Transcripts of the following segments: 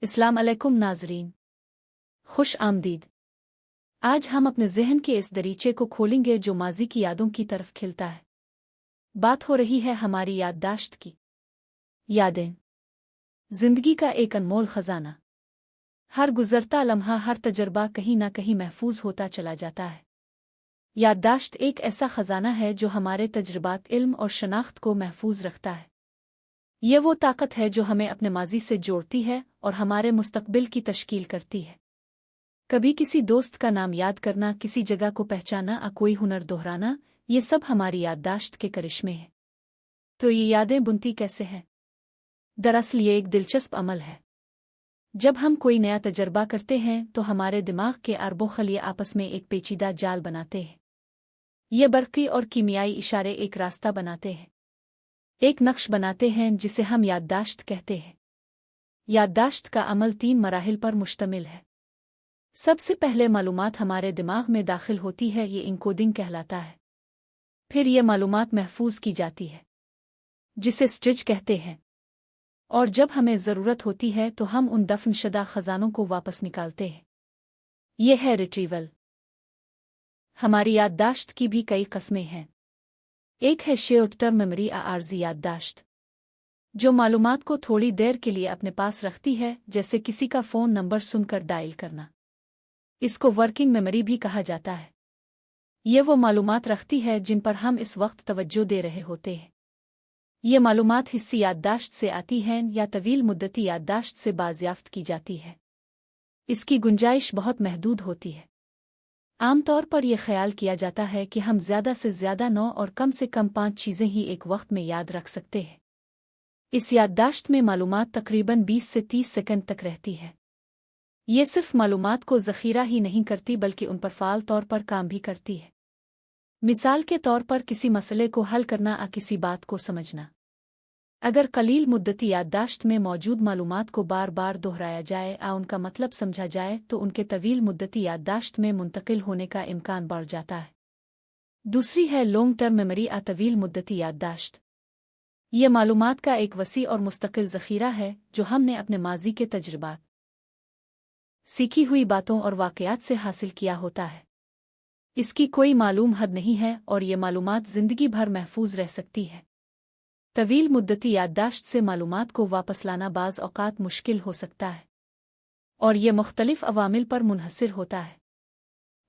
अस्सलाम अलैकुम नाज़रीन, खुश आमदीद। आज हम अपने ज़हन के इस दरीचे को खोलेंगे जो माजी की यादों की तरफ खिलता है। बात हो रही है हमारी याददाश्त की। यादें जिंदगी का एक अनमोल खजाना। हर गुजरता लम्हा, हर तजर्बा कहीं ना कहीं महफूज होता चला जाता है। याददाश्त एक ऐसा खजाना है जो हमारे तजर्बात, इल्म और शनाख्त को महफूज रखता है। ये वो ताकत है जो हमें अपने माजी से जोड़ती है और हमारे मुस्तकबिल की तश्कील करती है। कभी किसी दोस्त का नाम याद करना, किसी जगह को पहचाना, कोई हुनर दोहराना, ये सब हमारी याददाश्त के करिश्मे हैं। तो ये यादें बुनती कैसे हैं? दरअसल ये एक दिलचस्प अमल है। जब हम कोई नया तजर्बा करते हैं तो हमारे दिमाग के अरबों खलिए आपस में एक पेचीदा जाल बनाते हैं। ये बरक़ी और कीमियाई इशारे एक रास्ता बनाते हैं, एक नक्श बनाते हैं जिसे हम याददाश्त कहते हैं। याददाश्त का अमल 3 मराहिल पर मुश्तमिल है। सबसे पहले मालूमात हमारे दिमाग में दाखिल होती है, ये इनकोडिंग कहलाता है। फिर ये मालूमात महफूज की जाती है, जिसे स्टोरेज कहते हैं। और जब हमें ज़रूरत होती है तो हम उन दफनशुदा खजानों को वापस निकालते हैं। ये है रिट्रीवल। हमारी याददाश्त की भी कई किस्में हैं। एक है शॉर्ट टर्म मेमोरी, आर्जी याददाश्त, जो मालूमात को थोड़ी देर के लिए अपने पास रखती है, जैसे किसी का फ़ोन नंबर सुनकर डायल करना। इसको वर्किंग मेमोरी भी कहा जाता है। ये वो मालूमात रखती है जिन पर हम इस वक्त तवज्जो दे रहे होते हैं। ये मालूमात हिस्सी याददाश्त से आती हैं या तवील मुद्दती याददाश्त से बाज़याफ्त की जाती है। इसकी गुंजाइश बहुत महदूद होती है। आमतौर पर यह ख्याल किया जाता है कि हम ज़्यादा से ज़्यादा 9 और कम से कम 5 चीज़ें ही एक वक्त में याद रख सकते हैं। इस याददाश्त में मालूमात तकरीबन 20 से 30 सेकंड तक रहती है। ये सिर्फ मालूमात को ज़ख़ीरा ही नहीं करती बल्कि उन पर फ़ाल तौर पर काम भी करती है। मिसाल के तौर पर किसी मसले को हल करना, किसी बात को समझना। अगर कलील मुद्दती याददाश्त में मौजूद मालूमात को बार बार दोहराया जाए, उनका मतलब समझा जाए, तो उनके तवील मुद्दती याददाश्त में मुंतकिल होने का इम्कान बढ़ जाता है। दूसरी है लॉन्ग टर्म मेमोरी, तवील मुद्दती याददाश्त। ये मालूमात का एक वसी और मुस्तकिल ज़ख़ीरा है जो हमने अपने माजी के तजुर्बात, सीखी हुई बातों और वाक़यात से हासिल किया होता है। इसकी कोई मालूम हद नहीं है और ये मालूमात ज़िंदगी भर महफूज रह सकती है। तवील मुद्दती याददाश्त से मालूमात को वापस लाना बाज़ औक़ात मुश्किल हो सकता है और ये मुख्तलिफ अवामिल पर मुनहसिर होता है,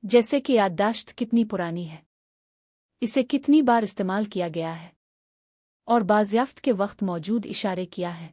जैसे कि याददाश्त कितनी पुरानी है, इसे कितनी बार इस्तेमाल किया गया है और बाज़याफ्त के वक्त मौजूद इशारे किया है।